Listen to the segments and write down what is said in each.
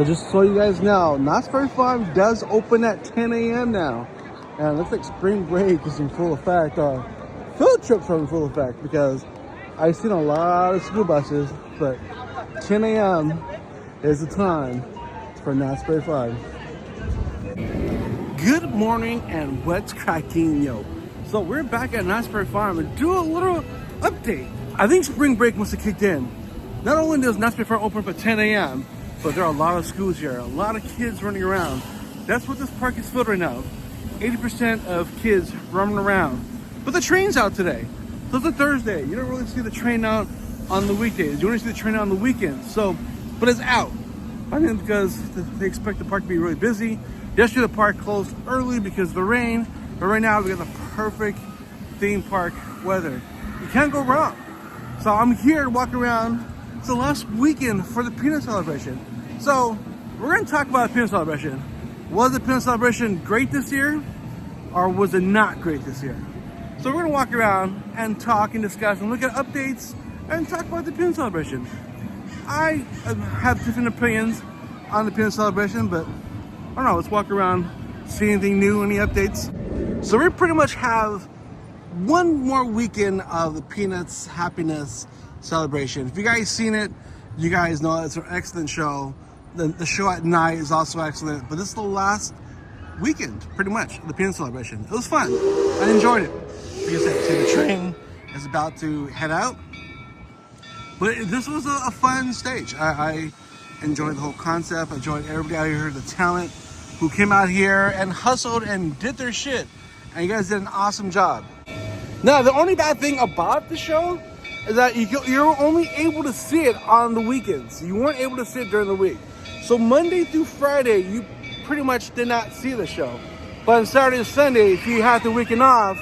So just so you guys know, Knott's Berry Farm does open at 10 a.m. now. And it looks like spring break is in full effect. Field trips are in full effect because I've seen a lot of school buses, but 10 a.m. is the time for Knott's Berry Farm. Good morning and what's cracking, yo? So we're back at Knott's Berry Farm and do a little update. I think spring break must have kicked in. Not only does Knott's Berry Farm open for 10 a.m., but there are a lot of schools here, a lot of kids running around. That's what this park is filled right now. 80% of kids running around. But the train's out today. So it's a Thursday. You don't really see the train out on the weekdays. You only see the train out on the weekends. So, but it's out. I think because they expect the park to be really busy. Yesterday the park closed early because of the rain. But right now we got the perfect theme park weather. You can't go wrong. So I'm here to walk around. It's the last weekend for the Peanut Celebration. So we're gonna talk about the Peanut Celebration. Was the Peanut Celebration great this year? Or was it not great this year? So we're gonna walk around and talk and discuss and look at updates and talk about the Peanut Celebration. I have different opinions on the Peanut Celebration, but I don't know, let's walk around, see anything new, any updates. So we pretty much have one more weekend of the Peanuts Happiness Celebration. If you guys seen it, you guys know it's an excellent show. The show at night is also excellent, but this is the last weekend, pretty much, of the Peanut Celebration. It was fun. I enjoyed it. Like I said, see, the train is about to head out, but this was a fun stage. I enjoyed the whole concept. I enjoyed everybody out here, the talent who came out here and hustled and did their shit. And you guys did an awesome job. Now, the only bad thing about the show is that you're only able to see it on the weekends. You weren't able to see it during the week. So Monday through Friday, you pretty much did not see the show. But on Saturday and Sunday, if you had the weekend off,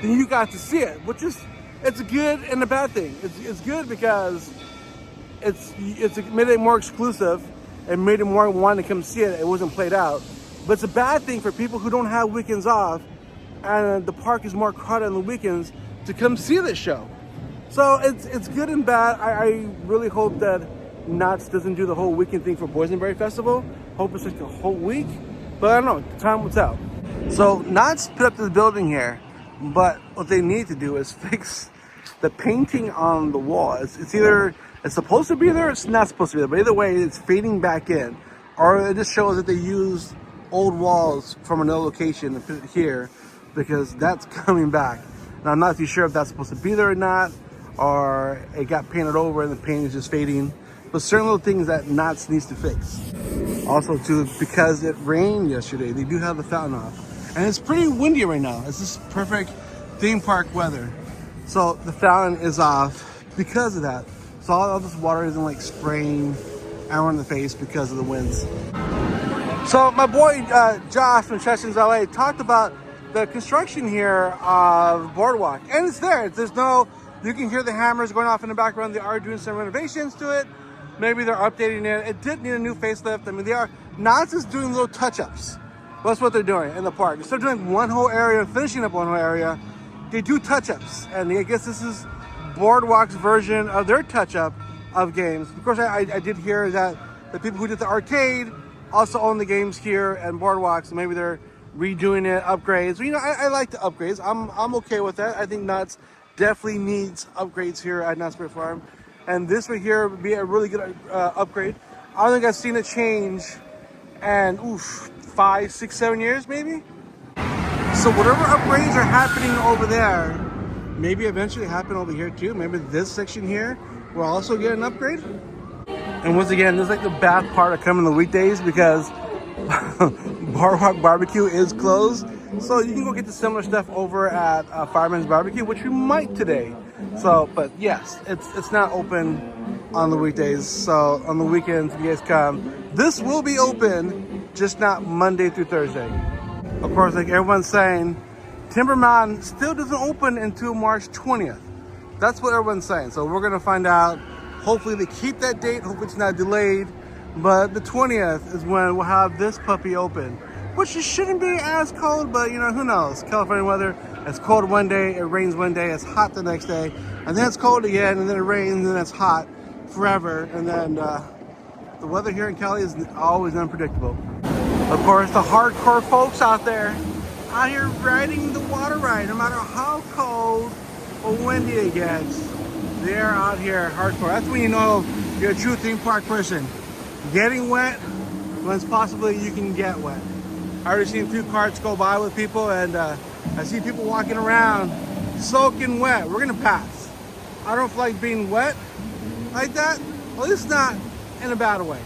then you got to see it, which is, it's a good and a bad thing. It's good because it's made it more exclusive and made it more want to come see it. It wasn't played out. But it's a bad thing for people who don't have weekends off and the park is more crowded on the weekends to come see this show. So it's good and bad. I really hope that Knott's doesn't do the whole weekend thing for Boysenberry Festival. Hope it's like the whole week, but I don't know, time will tell. So Knott's put up this building here, but what they need to do is fix the painting on the wall. It's either it's supposed to be there or it's not supposed to be there, but either way it's fading back in, or it just shows that they used old walls from another location and put it here because that's coming back. Now I'm not too sure if that's supposed to be there or not, or it got painted over and the paint is just fading. But certain little things that Knott's needs to fix. Also too, because it rained yesterday, they do have the fountain off. And it's pretty windy right now. It's just perfect theme park weather. So the fountain is off because of that. So all this water isn't like spraying everyone in the face because of the winds. So my boy Josh from Chestions LA talked about the construction here of Boardwalk. And it's there. There's no, you can hear the hammers going off in the background. They are doing some renovations to it. Maybe they're updating it. It did need a new facelift. I mean, Knott's is doing little touch-ups. That's what they're doing in the park. Instead of doing one whole area and finishing up one whole area, they do touch-ups. And I guess this is Boardwalk's version of their touch-up of games. Of course, I did hear that the people who did the arcade also own the games here and Boardwalk, so maybe they're redoing it, upgrades. You know, I like the upgrades. I'm okay with that. I think Knott's definitely needs upgrades here at Knott's Berry Farm. And this right here would be a really good upgrade. I don't think I've seen it change in 5, 6, 7 years maybe. So whatever upgrades are happening over there, maybe eventually happen over here too. Maybe this section here will also get an upgrade. And once again, this is like the bad part of coming the weekdays because Boardwalk Barbecue is closed. So you can go get the similar stuff over at Fireman's Barbecue, which we might today. So, but yes, it's not open on the weekdays. So on the weekends, if you guys come, this will be open, just not Monday through Thursday. Of course, like everyone's saying, Timber Mountain still doesn't open until March 20th. That's what everyone's saying. So we're gonna find out. Hopefully they keep that date. Hopefully it's not delayed. But the 20th is when we'll have this puppy open, which it shouldn't be as cold, but you know, who knows? California weather, it's cold one day, it rains one day, it's hot the next day, and then it's cold again, and then it rains, and then it's hot forever, and then The weather here in Cali is always unpredictable. Of course, the hardcore folks out there, out here riding the water ride, no matter how cold or windy it gets, they're out here hardcore. That's when you know you're a true theme park person. Getting wet when possibly you can get wet. I already seen a few carts go by with people, and I see people walking around soaking wet. We're gonna pass. I don't feel like being wet like that, at least not in a bad way.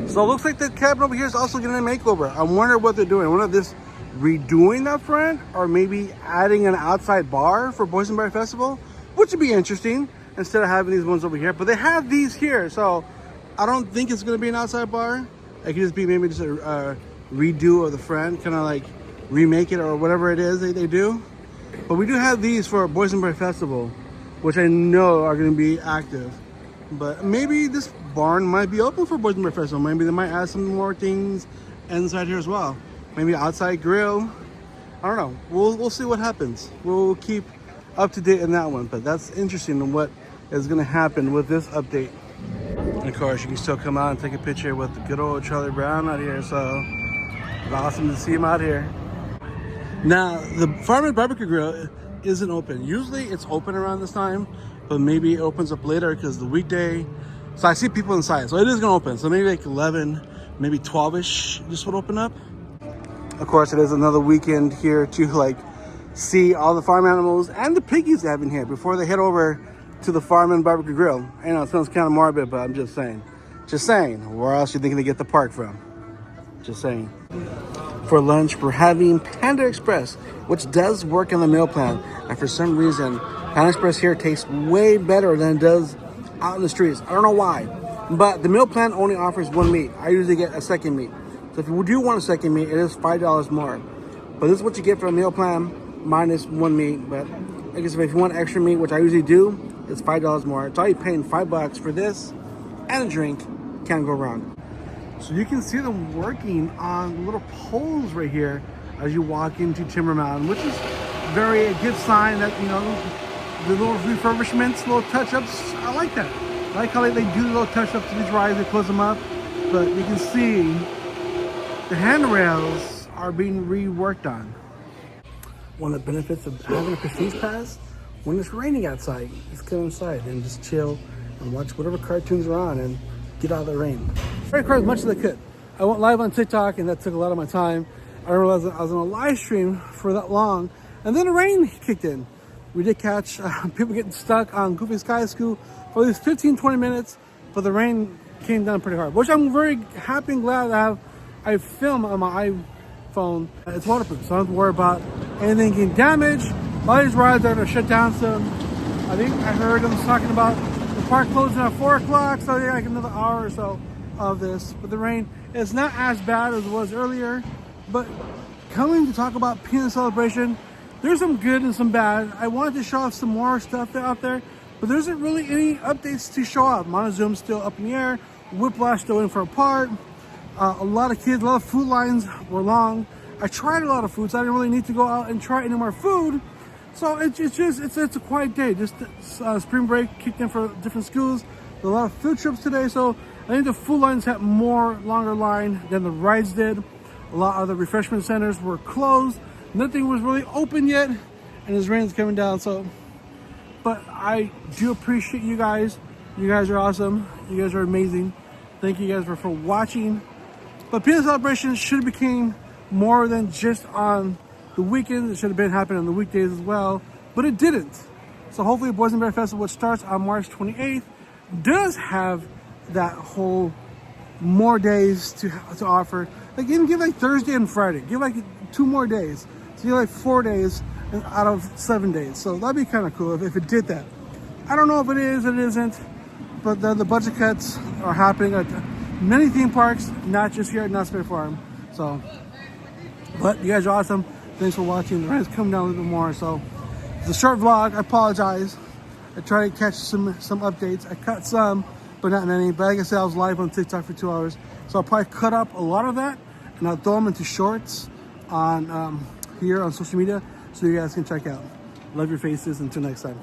So it looks like the cabin over here is also getting a makeover. I wonder what they're doing. I wonder if this redoing that front, or maybe adding an outside bar for Boysenberry Festival, which would be interesting instead of having these ones over here. But they have these here, so I don't think it's gonna be an outside bar. It could just be maybe just a redo of the front, kind of like remake it or whatever it is they do. But we do have these for Boysenberry Festival, which I know are gonna be active. But maybe this barn might be open for Boysenberry Festival. Maybe they might add some more things inside here as well. Maybe outside grill. I don't know. We'll see what happens. We'll keep up to date on that one. But that's interesting in what is going to happen with this update. And of course, you can still come out and take a picture with the good old Charlie Brown out here. So it's awesome to see him out here. Now, the Fireman's Barbecue Grill isn't open. Usually it's open around this time, but maybe it opens up later because the weekday. So I see people inside, so it is gonna open. So maybe like 11, maybe 12-ish, this would open up. Of course, it is another weekend here to like see all the farm animals and the piggies they have in here before they head over to the Fireman's Barbecue Grill. I know it sounds kind of morbid, but I'm just saying. Just saying, where else you thinking to get the park from? Just saying. For lunch, we're having Panda Express, which does work in the meal plan. And for some reason, Panda Express here tastes way better than it does out in the streets. I don't know why, but the meal plan only offers one meat. I usually get a second meat. So if you do want a second meat, it is $5 more. But this is what you get for a meal plan minus one meat. But I guess if you want extra meat, which I usually do, it's $5 more. It's all you're paying $5 for this and a drink. Can't go wrong. So you can see them working on little poles right here as you walk into Timber Mountain, which is a good sign that, you know, the little refurbishments, little touch-ups, I like that. I like how they do little touch-ups to these rides, they close them up. But you can see the handrails are being reworked on. One of the benefits of having a Prestige Pass, when it's raining outside, just come inside and just chill and watch whatever cartoons are on and get out of the rain. I recorded as much as I could. I went live on TikTok and that took a lot of my time. I realized I was on a live stream for that long and then the rain kicked in. We did catch people getting stuck on Goofy Sky School for at least 15-20 minutes, but the rain came down pretty hard, which I'm very happy and glad I film on my iPhone. It's waterproof, so I don't have to worry about anything getting damaged. A lot of these rides are going to shut down soon. I think I heard them talking about the park closing at 4 o'clock, so yeah, like another hour or so of this. But the rain is not as bad as it was earlier. But coming to talk about Peanut Celebration, there's some good and some bad. I wanted to show off some more stuff out there, but there isn't really any updates to show off. Montezuma's still up in the air. Whiplash still in for a part. A lot of kids, a lot of food lines were long. I tried a lot of food, so I didn't really need to go out and try any more food. So it's a quiet day. Just spring break kicked in for different schools. There's a lot of field trips today, so I think the food lines had longer line than the rides did. A lot of the refreshment centers were closed. Nothing was really open yet, and this rain's coming down. So, but I do appreciate you guys. You guys are awesome. You guys are amazing. Thank you guys for watching. But Peanut Celebration should have became more than just on the weekends. It should have been happening on the weekdays as well, but it didn't. So hopefully Boysenberry Festival, which starts on March 28th, does have that whole more days to offer. Like even give like Thursday and Friday. Give like 2 more days. So you have like 4 days out of 7 days. So that'd be kind of cool if it did that. I don't know if it is, it isn't, but the budget cuts are happening at many theme parks, not just here at Knott's Berry Farm. So, but you guys are awesome. Thanks for watching. The rain's coming down a little bit more. So it's a short vlog. I apologize. I tried to catch some updates. I cut some, but not many. But like I said, I was live on TikTok for 2 hours. So I'll probably cut up a lot of that and I'll throw them into shorts on here on social media so you guys can check out. Love your faces. Until next time.